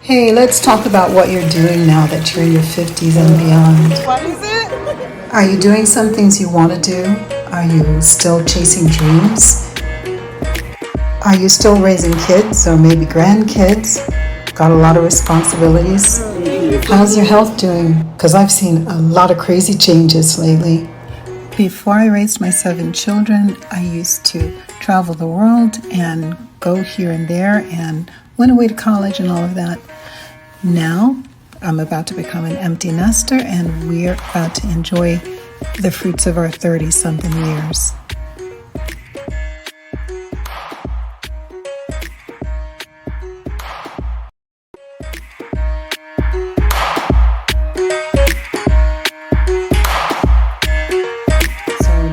Hey, let's talk about what you're doing now that you're in your 50s and beyond. What is it? Are you doing some things you want to do? Are you still chasing dreams? Are you still raising kids or maybe grandkids? Got a lot of responsibilities? How's your health doing? Because I've seen a lot of crazy changes lately. Before I raised my 7 children, I used to travel the world and go here and there and went away to college and all of that. Now, I'm about to become an empty nester and we're about to enjoy the fruits of our 30-something years.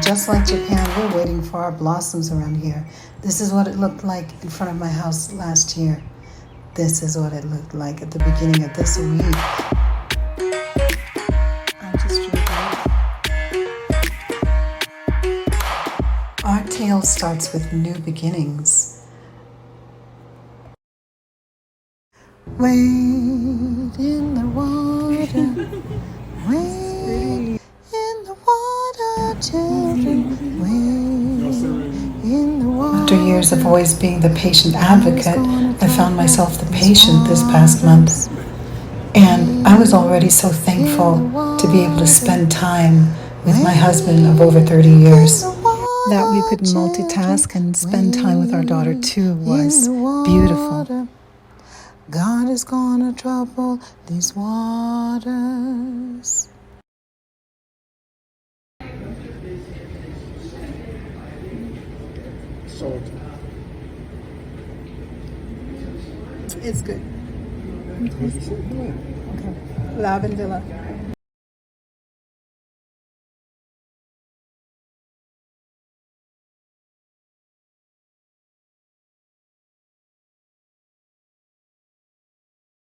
Just like Japan, we're waiting for our blossoms around here. This is what it looked like in front of my house last year. This is what it looked like at the beginning of this week. I just drew that. Our tale starts with new beginnings. Wade in the water, wade in the water, children, wade in the water. After years of always being the patient advocate, I found myself the patient this past month. And I was already so thankful to be able to spend time with my husband of over 30 years. That we could multitask and spend time with our daughter too was beautiful. God is gonna trouble these waters. Salt. It's good. Okay. Lavandilla.